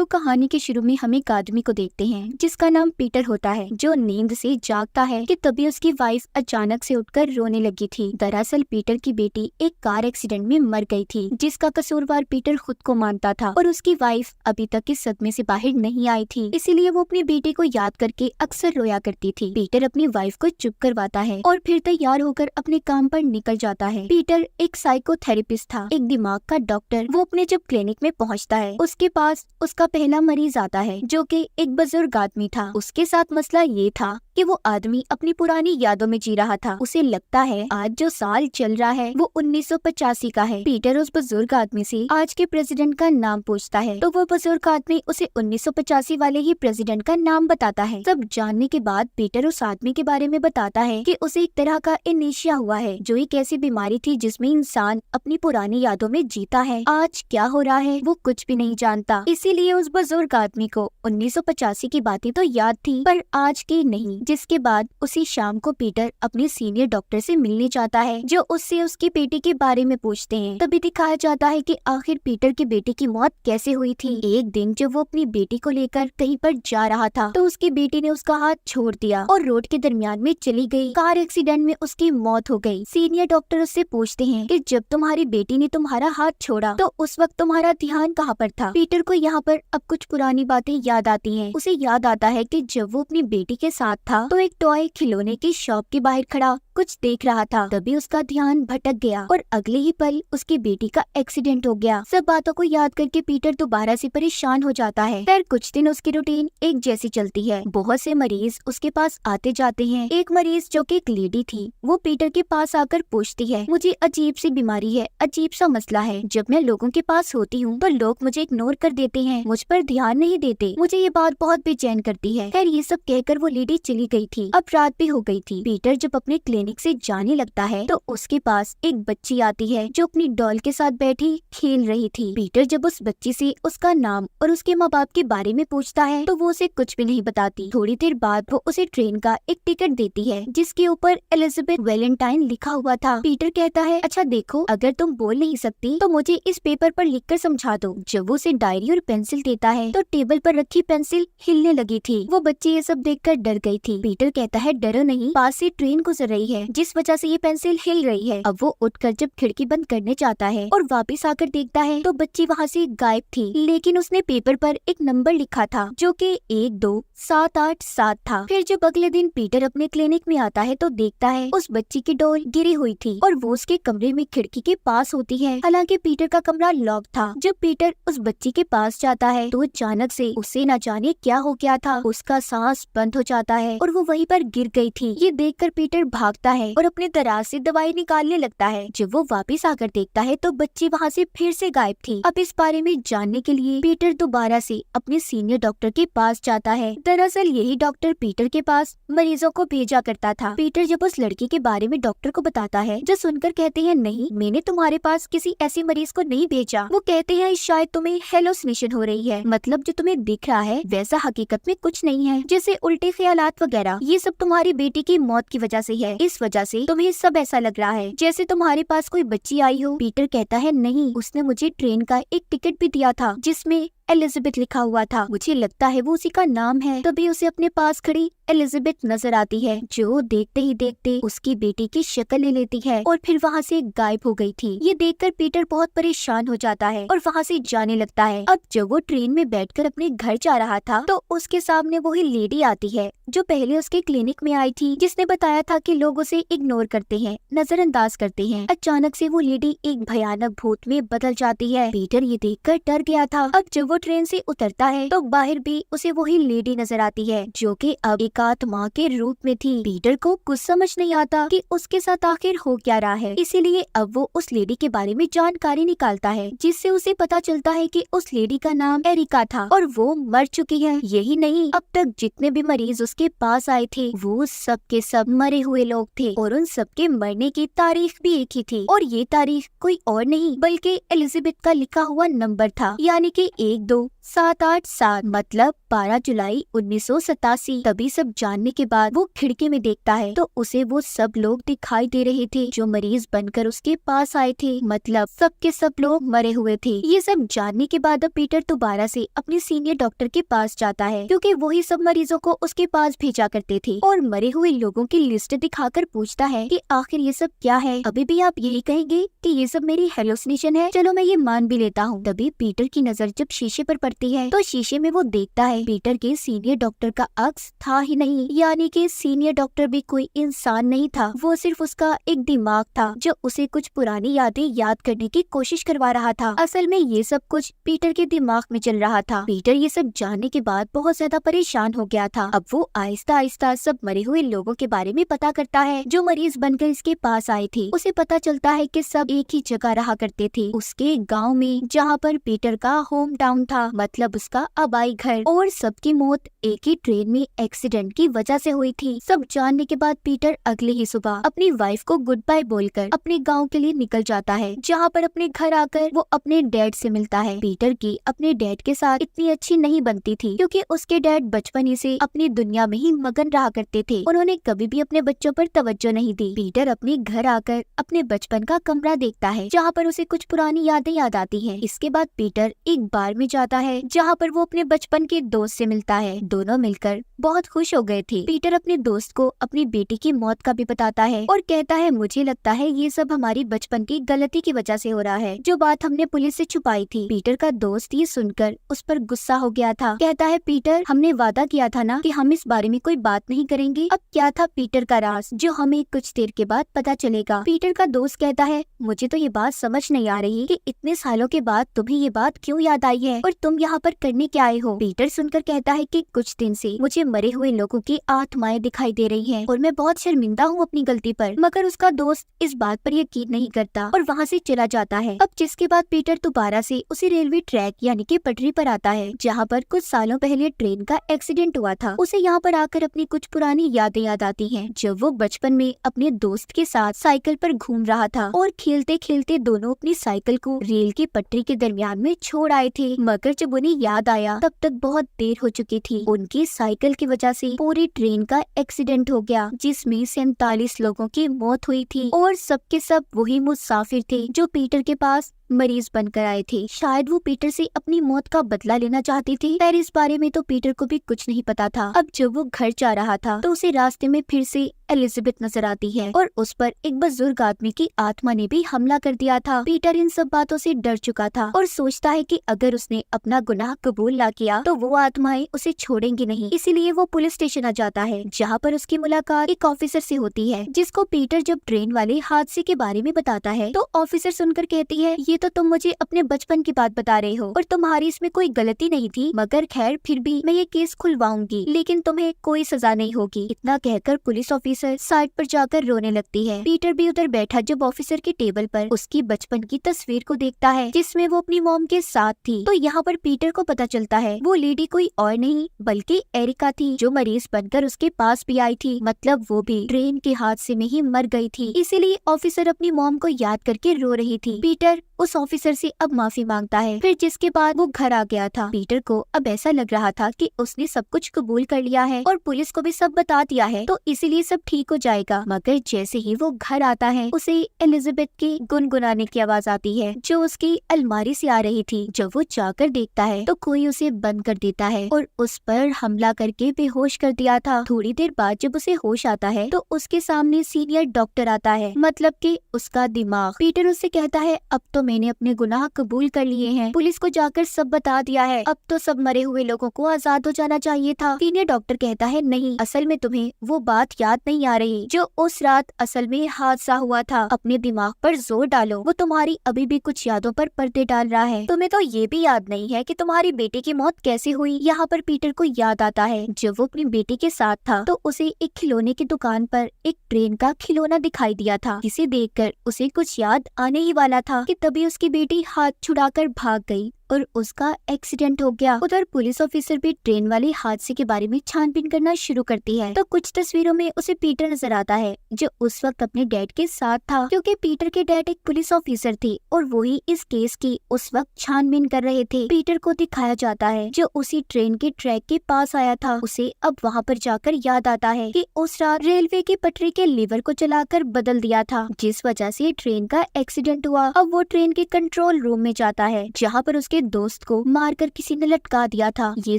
तो कहानी के शुरू में हम एक आदमी को देखते हैं जिसका नाम पीटर होता है, जो नींद से जागता है कि तभी उसकी वाइफ अचानक से उठकर रोने लगी थी। दरअसल पीटर की बेटी एक कार एक्सीडेंट में मर गई थी, जिसका कसूरवार पीटर खुद को मानता था और उसकी वाइफ अभी तक इस सदमे से बाहर नहीं आई थी, इसीलिए वो अपनी बेटी को याद करके अक्सर रोया करती थी। पीटर अपनी वाइफ को चुप करवाता है और फिर तैयार होकर अपने काम पर निकल जाता है। पीटर एक साइकोथेरेपिस्ट था, एक दिमाग का डॉक्टर। वो अपने जब क्लिनिक में पहुँचता है, उसके पास उसका पहला मरीज आता है, जो कि एक बुजुर्ग आदमी था। उसके साथ मसला ये था कि वो आदमी अपनी पुरानी यादों में जी रहा था। उसे लगता है आज जो साल चल रहा है वो 1985 का है। पीटर उस बुजुर्ग आदमी से आज के प्रेसिडेंट का नाम पूछता है, तो वो बुजुर्ग आदमी उसे 1985 वाले ही प्रेसिडेंट का नाम बताता है। सब जानने के बाद पीटर उस आदमी के बारे में बताता है कि उसे एक तरह का एनीमिया हुआ है, जो एक ऐसी बीमारी थी जिसमें इंसान अपनी पुरानी यादों में जीता है। आज क्या हो रहा है वो कुछ भी नहीं जानता, इसीलिए उस बुजुर्ग आदमी को 1985 की बातें तो याद थी पर आज की नहीं। जिसके बाद उसी शाम को पीटर अपने सीनियर डॉक्टर से मिलने जाता है, जो उससे उसकी बेटी के बारे में पूछते हैं। तभी दिखाया जाता है कि आखिर पीटर की बेटी की मौत कैसे हुई थी। एक दिन जब वो अपनी बेटी को लेकर कहीं पर जा रहा था, तो उसकी बेटी ने उसका हाथ छोड़ दिया और रोड के दरमियान में चली गई। कार एक्सीडेंट में उसकी मौत हो गई। सीनियर डॉक्टर उससे पूछते हैं कि जब तुम्हारी बेटी ने तुम्हारा हाथ छोड़ा तो उस वक्त तुम्हारा ध्यान कहाँ पर था। पीटर को यहाँ पर अब कुछ पुरानी बातें याद आती हैं। उसे याद आता है कि जब वो अपनी बेटी के साथ था तो एक टॉय खिलौने की शॉप के बाहर खड़ा कुछ देख रहा था। तभी उसका ध्यान भटक गया और अगले ही पल उसकी बेटी का एक्सीडेंट हो गया। सब बातों को याद करके पीटर दोबारा से परेशान हो जाता है। फिर कुछ दिन उसकी रूटीन एक जैसी चलती है। बहुत से मरीज उसके पास आते जाते हैं। एक मरीज जो कि एक लेडी थी, वो पीटर के पास आकर पूछती है, मुझे अजीब सी बीमारी है, अजीब सा मसला है। जब मैं लोगों के पास होती हूँ तो लोग मुझे इग्नोर कर देते हैं, मुझ पर ध्यान नहीं देते। मुझे ये बात बहुत बेचैन करती है। खैर ये सब कहकर वो लेडी चली गई थी। अब रात भी हो गई थी। पीटर जब अपने क्लिनिक से जाने लगता है तो उसके पास एक बच्ची आती है, जो अपनी डॉल के साथ बैठी खेल रही थी। पीटर जब उस बच्ची से उसका नाम और उसके माँ बाप के बारे में पूछता है तो वो उसे कुछ भी नहीं बताती। थोड़ी देर बाद वो उसे ट्रेन का एक टिकट देती है, जिसके ऊपर एलिजाबेथ वैलेंटाइन लिखा हुआ था। पीटर कहता है, अच्छा देखो, अगर तुम बोल नहीं सकती तो मुझे इस पेपर पर लिखकर समझा दो। जब वो उसे डायरी और पेंसिल देता है तो टेबल पर रखी पेंसिल हिलने लगी थी। वो बच्ची ये सब देखकर डर गई थी। पीटर कहता है, डरो नहीं, पास से ट्रेन गुजर रही है जिस वजह से ये पेंसिल हिल रही है। अब वो उठकर जब खिड़की बंद करने जाता है और वापस आकर देखता है तो बच्ची वहाँ से गायब थी, लेकिन उसने पेपर पर एक नंबर लिखा था जो कि 12787 था। फिर जब अगले दिन पीटर अपने क्लिनिक में आता है तो देखता है उस बच्ची की डॉल गिरी हुई थी और वो उसके कमरे में खिड़की के पास होती है। हालांकि पीटर का कमरा लॉक था। जब पीटर उस बच्ची के पास जाता है तो अचानक से उसे न जाने क्या हो गया था, उसका सांस बंद हो जाता है और वो वहीं पर गिर गई थी। ये देखकर पीटर भागता है और अपने दराज से दवाई निकालने लगता है। जब वो वापस आकर देखता है तो बच्ची वहाँ से फिर से गायब थी। अब इस बारे में जानने के लिए पीटर दोबारा से अपने सीनियर डॉक्टर के पास जाता है। दरअसल यही डॉक्टर पीटर के पास मरीजों को भेजा करता था। पीटर जब उस लड़की के बारे में डॉक्टर को बताता है, जो सुनकर कहते हैं, नहीं, मैंने तुम्हारे पास किसी ऐसी मरीज को नहीं भेजा। वो कहते हैं, शायद तुम्हें हेलुसिनेशन हो रही है, मतलब जो तुम्हें दिख रहा है वैसा हकीकत में कुछ नहीं है, जैसे उल्टे ख्यालात वगैरह। ये सब तुम्हारी बेटी की मौत की वजह से है। इस वजह से तुम्हें सब ऐसा लग रहा है जैसे तुम्हारे पास कोई बच्ची आई हो। पीटर कहता है, नहीं, उसने मुझे ट्रेन का एक टिकट भी दिया था जिसमें एलिजाबेथ लिखा हुआ था। मुझे लगता है वो उसी का नाम है। तभी उसे अपने पास खड़ी एलिजाबेथ नजर आती है, जो देखते ही देखते उसकी बेटी की शक्ल ले लेती है और फिर वहाँ से गायब हो गई थी। ये देखकर पीटर बहुत परेशान हो जाता है और वहाँ से जाने लगता है। अब जब वो ट्रेन में बैठकर अपने घर जा रहा था तो उसके सामने वही लेडी आती है जो पहले उसके क्लिनिक में आई थी, जिसने बताया था कि लोग उसे इग्नोर करते हैं, नजरअंदाज करते हैं। अचानक से वो लेडी एक भयानक भूत में बदल जाती है। पीटर ये देखकर डर गया था। अब जब वो ट्रेन से उतरता है तो बाहर भी उसे वही लेडी नजर आती है, जो कि अब एक आत्मा के रूप में थी। पीटर को कुछ समझ नहीं आता कि उसके साथ आखिर हो क्या रहा है, इसीलिए अब वो उस लेडी के बारे में जानकारी निकालता है, जिससे उसे पता चलता है कि उस लेडी का नाम एरिका था और वो मर चुकी है। यही नहीं, अब तक जितने भी मरीज उसके पास आए थे वो सब के सब मरे हुए लोग थे और उन सब के मरने की तारीख भी एक ही थी, और ये तारीख कोई और नहीं बल्कि एलिजाबेथ का लिखा हुआ नंबर था, यानी कि 1, 2, 787 मतलब 12 जुलाई 1987। तभी सब जानने के बाद वो खिड़की में देखता है तो उसे वो सब लोग दिखाई दे रहे थे जो मरीज बनकर उसके पास आए थे। मतलब सब के सब लोग मरे हुए थे। ये सब जानने के बाद अब पीटर दोबारा से अपने सीनियर डॉक्टर के पास जाता है क्योंकि वही सब मरीजों को उसके पास भेजा करते थे और मरे हुए लोगों की लिस्ट दिखाकर पूछता है कि आखिर ये सब क्या है। अभी भी आप यही कहेंगे कि ये सब मेरी हेलुसिनेशन है? चलो मैं ये मान भी लेता हूँ। तभी पीटर की नजर जब शीशे पर पड़ती है तो शीशे में वो देखता है पीटर के सीनियर डॉक्टर का अक्स था ही नहीं, यानी कि सीनियर डॉक्टर भी कोई इंसान नहीं था, वो सिर्फ उसका एक दिमाग था जो उसे कुछ पुरानी यादें याद करने की कोशिश करवा रहा था। असल में ये सब कुछ पीटर के दिमाग में चल रहा था। पीटर ये सब जानने के बाद बहुत ज्यादा परेशान हो गया था। अब वो आहिस्ता आहिस्ता सब मरे हुए लोगों के बारे में पता करता है जो मरीज बनकर इसके पास आए थे। उसे पता चलता है कि सब एक ही जगह रहा करते थे, उसके गांव में जहां पर पीटर का होम टाउन था, मतलब उसका आबाई घर। और सबकी मौत एक ही ट्रेन में एक्सीडेंट की वजह से हुई थी। सब जानने के बाद पीटर अगले ही सुबह अपनी वाइफ को गुड बाय बोलकर अपने गांव के लिए निकल जाता है, जहां पर अपने घर आकर वो अपने डैड से मिलता है। पीटर की अपने डैड के साथ इतनी अच्छी नहीं बनती थी क्योंकि उसके डैड बचपन ही से अपनी दुनिया में ही मगन रहा करते थे। उन्होंने कभी भी अपने बच्चों पर तवज्जो नहीं दी। पीटर अपने घर आकर अपने बचपन का कमरा देखता है जहाँ पर उसे कुछ पुरानी यादें याद आती हैं। इसके बाद पीटर एक बार में जाता है जहाँ पर वो अपने बचपन के दोस्त से मिलता है। दोनों मिलकर बहुत खुश हो गए थे। पीटर अपने दोस्त को अपनी बेटी की मौत का भी बताता है और कहता है मुझे लगता है ये सब हमारी बचपन की गलती की वजह से हो रहा है, जो बात हमने पुलिस से छुपाई थी। पीटर का दोस्त ये सुनकर उस पर गुस्सा हो गया था। कहता है पीटर, हमने वादा किया था ना कि हम इस बारे में कोई बात नहीं करेंगे। अब क्या था पीटर का राज जो हमें कुछ देर के बाद पता चलेगा। पीटर का दोस्त कहता है मुझे तो ये बात समझ नहीं आ रही कि इतने सालों के बाद तुम्हें ये बात क्यों याद आई है और तुम यहाँ पर करने क्या आए हो। पीटर सुनकर कहता है कि कुछ दिन से मुझे मरे हुए लोगों की आत्माएं दिखाई दे रही हैं और मैं बहुत शर्मिंदा हूँ अपनी गलती पर। मगर उसका दोस्त इस बात पर यकीन नहीं करता और वहाँ से चला जाता है। अब जिसके बाद पीटर दोबारा से उसी रेलवे ट्रैक यानी कि पटरी पर आता है जहाँ पर कुछ सालों पहले ट्रेन का एक्सीडेंट हुआ था। उसे यहाँ पर आकर अपनी कुछ पुरानी यादें याद आती हैं जब वो बचपन में अपने दोस्त के साथ साइकिल पर घूम रहा था और खेलते खेलते दोनों अपनी साइकिल को रेल की पटरी के दरमियान में छोड़ आए थे। मगर जब उन्हें याद आया तब तक बहुत देर हो चुकी थी। उनकी साइकिल की वजह से पूरी ट्रेन का एक्सीडेंट हो गया जिसमें 47 लोगों की मौत हुई थी और सबके सब वही मुसाफिर थे जो पीटर के पास मरीज बनकर आए थे। शायद वो पीटर से अपनी मौत का बदला लेना चाहती थी, पर इस बारे में तो पीटर को भी कुछ नहीं पता था। अब जब वो घर जा रहा था तो उसे रास्ते में फिर से एलिजाबेथ नजर आती है और उस पर एक बुजुर्ग आदमी की आत्मा ने भी हमला कर दिया था। पीटर इन सब बातों से डर चुका था और सोचता है कि अगर उसने अपना गुनाह कबूल ना किया तो वो आत्माएं उसे छोड़ेंगी नहीं। इसीलिए वो पुलिस स्टेशन आ जाता है जहाँ पर उसकी मुलाकात एक ऑफिसर से होती है जिसको पीटर जब ट्रेन वाले हादसे के बारे में बताता है तो ऑफिसर सुनकर कहती है ये तो तुम मुझे अपने बचपन की बात बता रहे हो और तुम्हारी इसमें कोई गलती नहीं थी, मगर खैर फिर भी मैं ये केस खुलवाऊंगी लेकिन तुम्हें कोई सजा नहीं होगी। इतना कहकर पुलिस ऑफिसर साइड पर जाकर रोने लगती है। पीटर भी उधर बैठा जब ऑफिसर के टेबल पर उसकी बचपन की तस्वीर को देखता है जिसमें वो अपनी मॉम के साथ थी तो यहाँ पर पीटर को पता चलता है वो लेडी कोई और नहीं बल्कि एरिका थी जो मरीज बनकर उसके पास भी आई थी। मतलब वो भी ट्रेन के हादसे में ही मर गई थी। इसीलिए ऑफिसर अपनी मॉम को याद करके रो रही थी। पीटर उस ऑफिसर से अब माफी मांगता है। फिर जिसके बाद वो घर आ गया था। पीटर को अब ऐसा लग रहा था कि उसने सब कुछ कबूल कर लिया है और पुलिस को भी सब बता दिया है तो इसीलिए सब ठीक हो जाएगा। मगर जैसे ही वो घर आता है उसे एलिजाबेथ की गुनगुनाने की आवाज आती है जो उसकी अलमारी से आ रही थी। जब वो जाकर देखता है तो कोई उसे बंद कर देता है और उस पर हमला करके बेहोश कर दिया था। थोड़ी देर बाद जब उसे होश आता है तो उसके सामने सीनियर डॉक्टर आता है, मतलब कि उसका दिमाग। पीटर उससे कहता है अब तो मैंने अपने गुनाह कबूल कर लिए हैं, पुलिस को जाकर सब बता दिया है, अब तो सब मरे हुए लोगों को आजाद हो जाना चाहिए था। सीनियर डॉक्टर कहता है नहीं, असल में तुम्हें वो बात याद नहीं आ रही जो उस रात असल में हादसा हुआ था। अपने दिमाग पर जोर डालो, वो तुम्हारी अभी भी कुछ यादों पर पर्दे डाल रहा है। तुम्हें तो ये भी याद नहीं है कि तुम्हारी बेटी की मौत कैसे हुई। यहाँ पर पीटर को याद आता है जब वो अपनी बेटी के साथ था तो उसे एक खिलौने की दुकान पर एक ट्रेन का खिलौना दिखाई दिया था जिसे देखकर उसे कुछ याद आने ही वाला था कि तभी उसकी बेटी हाथ छुड़ाकर भाग गई और उसका एक्सीडेंट हो गया। उधर पुलिस ऑफिसर भी ट्रेन वाले हादसे के बारे में छानबीन करना शुरू करती है तो कुछ तस्वीरों में उसे पीटर नजर आता है जो उस वक्त अपने डैड के साथ था, क्योंकि पीटर के डैड एक पुलिस ऑफिसर थे और वो ही इस केस की उस वक्त छानबीन कर रहे थे। पीटर को दिखाया जाता है जो उसी ट्रेन के ट्रैक के पास आया था। उसे अब वहाँ पर जाकर याद आता है कि उस रात रेलवे की पटरी के लीवर को चलाकर बदल दिया था, जिस वजह से ट्रेन का एक्सीडेंट हुआ। अब वो ट्रेन के कंट्रोल रूम में जाता है जहाँ पर उसके दोस्त को मारकर किसी ने लटका दिया था। ये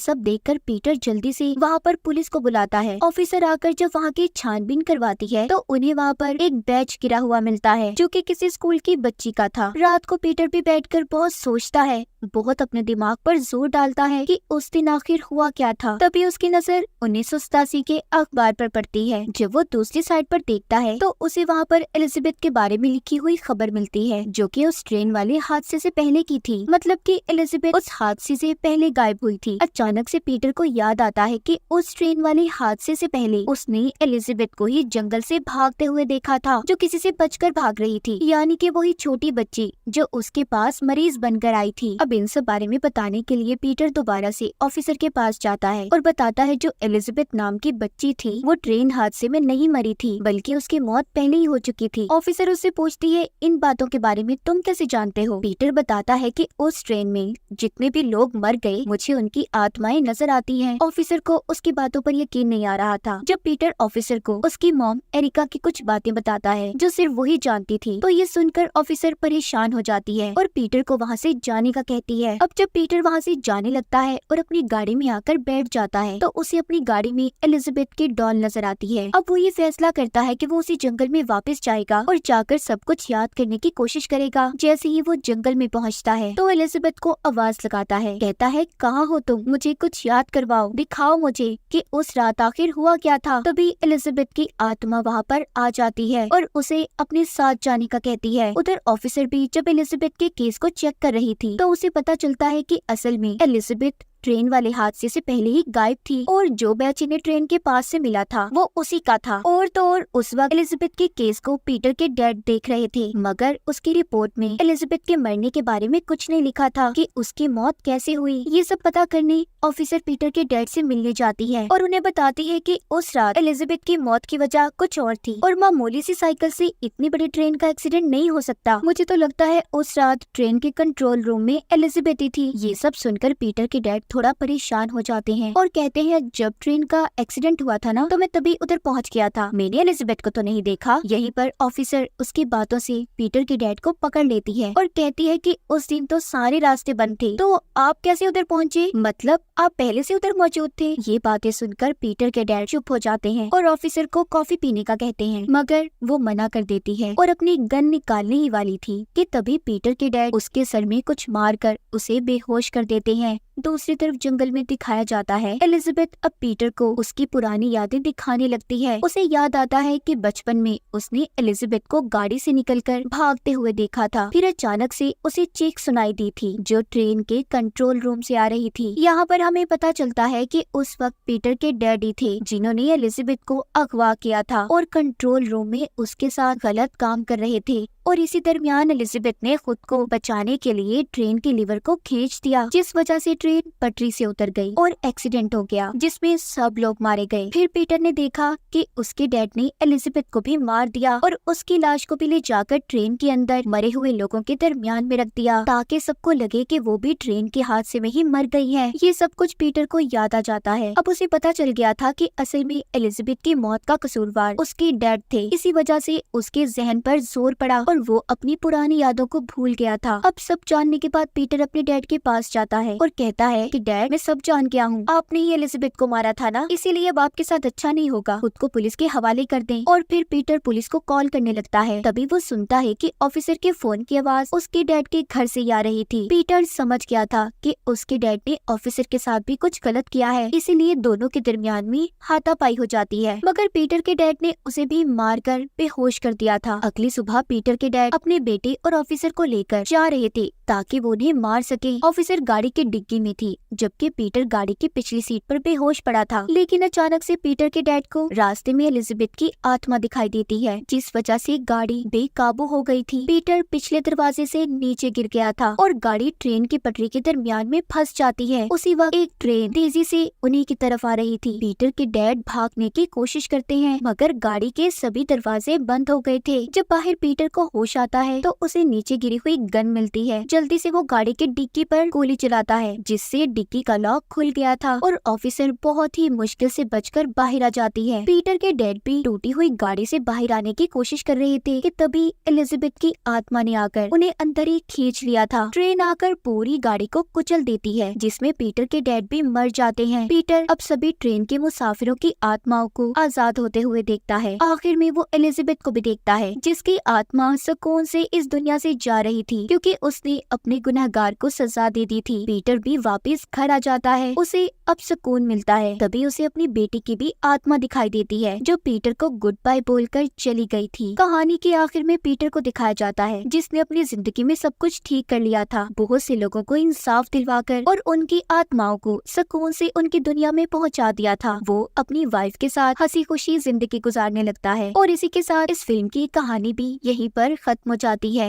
सब देखकर पीटर जल्दी से वहाँ पर पुलिस को बुलाता है। ऑफिसर आकर जब वहाँ की छानबीन करवाती है तो उन्हें वहाँ पर एक बैच गिरा हुआ मिलता है जो कि किसी स्कूल की बच्ची का था। रात को पीटर भी बैठकर बहुत सोचता है, बहुत अपने दिमाग पर जोर डालता है कि उस दिन आखिर हुआ क्या था। तभी उसकी नजर 1987 के अखबार पर पड़ती है। जब वो दूसरी साइड पर देखता है तो उसे वहाँ पर एलिजाबेथ के बारे में लिखी हुई खबर मिलती है जो कि उस ट्रेन वाले हादसे से पहले की थी। मतलब कि एलिजाबेथ उस हादसे से पहले गायब हुई थी। अचानक से पीटर को याद आता है कि उस ट्रेन वाले हादसे से पहले उसने एलिजाबेथ को ही जंगल से भागते हुए देखा था, जो किसी से बचकर भाग रही थी, यानी कि वही छोटी बच्ची जो उसके पास मरीज बनकर आई थी। अब इन सब बारे में बताने के लिए पीटर दोबारा से ऑफिसर के पास जाता है और बताता है जो एलिजाबेथ नाम की बच्ची थी वो ट्रेन हादसे में नहीं मरी थी बल्कि उसकी मौत पहले ही हो चुकी थी। ऑफिसर उससे पूछती है इन बातों के बारे में तुम कैसे जानते हो? पीटर बताता है कि उस ट्रेन में जितने भी लोग मर गए मुझे उनकी आत्माएं नजर आती हैं। ऑफिसर को उसकी बातों पर यकीन नहीं आ रहा था। जब पीटर ऑफिसर को उसकी मॉम एरिका की कुछ बातें बताता है जो सिर्फ वही जानती थी तो ये सुनकर ऑफिसर परेशान हो जाती है और पीटर को वहाँ से जाने का कहती है। अब जब पीटर वहाँ से जाने लगता है और अपनी गाड़ी में आकर बैठ जाता है तो उसे अपनी गाड़ी में एलिजाबेथ की डॉल नजर आती है। अब वो ये फैसला करता है कि वो उसी जंगल में वापस जाएगा और जाकर सब कुछ याद करने की कोशिश करेगा। जैसे ही वो जंगल में पहुँचता है तो एलिजाबेथ को आवाज लगाता है, कहता है कहाँ हो तुम, मुझे कुछ याद करवाओ, दिखाओ मुझे कि उस रात आखिर हुआ क्या था। तभी एलिजाबेथ की आत्मा वहाँ पर आ जाती है और उसे अपने साथ जाने का कहती है। उधर ऑफिसर भी जब एलिजाबेथ के केस को चेक कर रही थी तो उसे पता चलता है कि असल में एलिजाबेथ ट्रेन वाले हादसे से पहले ही गायब थी और जो बैच इन्हें ट्रेन के पास से मिला था वो उसी का था। और तो और उस वक्त एलिजाबेथ के केस को पीटर के डैड देख रहे थे, मगर उसकी रिपोर्ट में एलिजाबेथ के मरने के बारे में कुछ नहीं लिखा था कि उसकी मौत कैसे हुई। ये सब पता करने ऑफिसर पीटर के डैड से मिलने जाती है और उन्हें बताती है कि उस रात एलिजाबेथ की मौत की वजह कुछ और थी और मामूली सी साइकिल से इतनी बड़ी ट्रेन का एक्सीडेंट नहीं हो सकता। मुझे तो लगता है उस रात ट्रेन के कंट्रोल रूम में एलिजाबेथ ही थी। ये सब सुनकर पीटर के डैड थोड़ा परेशान हो जाते हैं और कहते हैं जब ट्रेन का एक्सीडेंट हुआ था ना तो मैं तभी उधर पहुंच गया था, मैंने एलिजाबेथ को तो नहीं देखा। यहीं पर ऑफिसर उसकी बातों से पीटर के डैड को पकड़ लेती है और कहती है कि उस दिन तो सारे रास्ते बंद थे, तो आप कैसे उधर पहुंचे? मतलब आप पहले से उधर मौजूद थे? ये बातें सुनकर पीटर के डैड चुप हो जाते हैं और ऑफिसर को कॉफी पीने का कहते हैं, मगर वो मना कर देती है और अपनी गन निकालने ही वाली थी कि तभी पीटर के डैड उसके सर में कुछ मारकर उसे बेहोश कर देते हैं। दूसरी तरफ जंगल में दिखाया जाता है एलिजाबेथ अब पीटर को उसकी पुरानी यादें दिखाने लगती है। उसे याद आता है कि बचपन में उसने एलिजाबेथ को गाड़ी से निकलकर भागते हुए देखा था, फिर अचानक से उसे चीख सुनाई दी थी जो ट्रेन के कंट्रोल रूम से आ रही थी। यहाँ पर हमें पता चलता है कि उस वक्त पीटर के डैडी थे जिन्होंने एलिजाबेथ को अगवा किया था और कंट्रोल रूम में उसके साथ गलत काम कर रहे थे और इसी दरमियान एलिजाबेथ ने खुद को बचाने के लिए ट्रेन के लीवर को खींच दिया, जिस वजह से ट्रेन पटरी से उतर गई और एक्सीडेंट हो गया जिसमें सब लोग मारे गए। फिर पीटर ने देखा कि उसके डैड ने एलिजाबेथ को भी मार दिया और उसकी लाश को भी ले जाकर ट्रेन के अंदर मरे हुए लोगों के दरमियान में रख दिया ताकि सबको लगे कि वो भी ट्रेन के हादसे में ही मर गई है। ये सब कुछ पीटर को याद आ जाता है। अब उसे पता चल गया था कि असल में एलिजाबेथ की मौत का कसूरवार उसके डैड थे, इसी वजह से उसके जहन पर जोर पड़ा और वो अपनी पुरानी यादों को भूल गया था। अब सब जानने के बाद पीटर अपने डैड के पास जाता है और कहता है कि डैड मैं सब जान गया हूँ, आपने ही एलिजाबेथ को मारा था ना, इसीलिए अब आपके साथ अच्छा नहीं होगा, खुद को पुलिस के हवाले कर दें। और फिर पीटर पुलिस को कॉल करने लगता है। तभी वो सुनता है कि ऑफिसर के फोन की आवाज उसके डैड के घर से आ रही थी। पीटर समझ गया था कि उसके डैड ने ऑफिसर के साथ भी कुछ गलत किया है, इसीलिए दोनों के दरमियान में हाथापाई हो जाती है, मगर पीटर के डैड ने उसे भी मारकर बेहोश कर दिया था। अगली सुबह पीटर के डैड अपने बेटे और ऑफिसर को लेकर जा रहे थे ताकि वो उन्हें मार सके। ऑफिसर गाड़ी के डिग्गी में थी जबकि पीटर गाड़ी की पिछली सीट पर बेहोश पड़ा था। लेकिन अचानक से पीटर के डैड को रास्ते में एलिजाबेथ की आत्मा दिखाई देती है, जिस वजह से गाड़ी बेकाबू हो गई थी। पीटर पिछले दरवाजे से नीचे गिर गया था और गाड़ी ट्रेन की पटरी के दरमियान में फंस जाती है। उसी वक्त एक ट्रेन तेजी से उन्हीं की तरफ आ रही थी। पीटर के डैड भागने की कोशिश करते हैं मगर गाड़ी के सभी दरवाजे बंद हो गए थे। जब बाहर पीटर को होश आता है तो उसे नीचे गिरी हुई गन मिलती है। जल्दी से वो गाड़ी के डिक्की पर गोली चलाता है जिससे डिक्की का लॉक खुल गया था और ऑफिसर बहुत ही मुश्किल से बचकर बाहर आ जाती है। पीटर के डैड भी टूटी हुई गाड़ी से बाहर आने की कोशिश कर रहे थे कि तभी एलिजाबेथ की आत्मा ने आकर उन्हें अंदर ही खींच लिया था। ट्रेन आकर पूरी गाड़ी को कुचल देती है जिसमें पीटर के डैड भी मर जाते हैं। पीटर अब सभी ट्रेन के मुसाफिरों की आत्माओं को आजाद होते हुए देखता है। आखिर में वो एलिजाबेथ को भी देखता है जिसकी आत्मा सुकून से इस दुनिया से जा रही थी क्योंकि उसने अपने गुनहगार को सजा दे दी थी। पीटर भी वापस घर आ जाता है, उसे अब सुकून मिलता है। तभी उसे अपनी बेटी की भी आत्मा दिखाई देती है जो पीटर को गुड बाय बोलकर चली गई थी। कहानी के आखिर में पीटर को दिखाया जाता है जिसने अपनी जिंदगी में सब कुछ ठीक कर लिया था, बहुत से लोगों को इंसाफ दिलवाकर और उनकी आत्माओं को सुकून से उनकी दुनिया में पहुंचा दिया था। वो अपनी वाइफ के साथ हंसी खुशी जिंदगी गुजारने लगता है और इसी के साथ इस फिल्म की कहानी भी यहीं पर खत्म हो जाती है।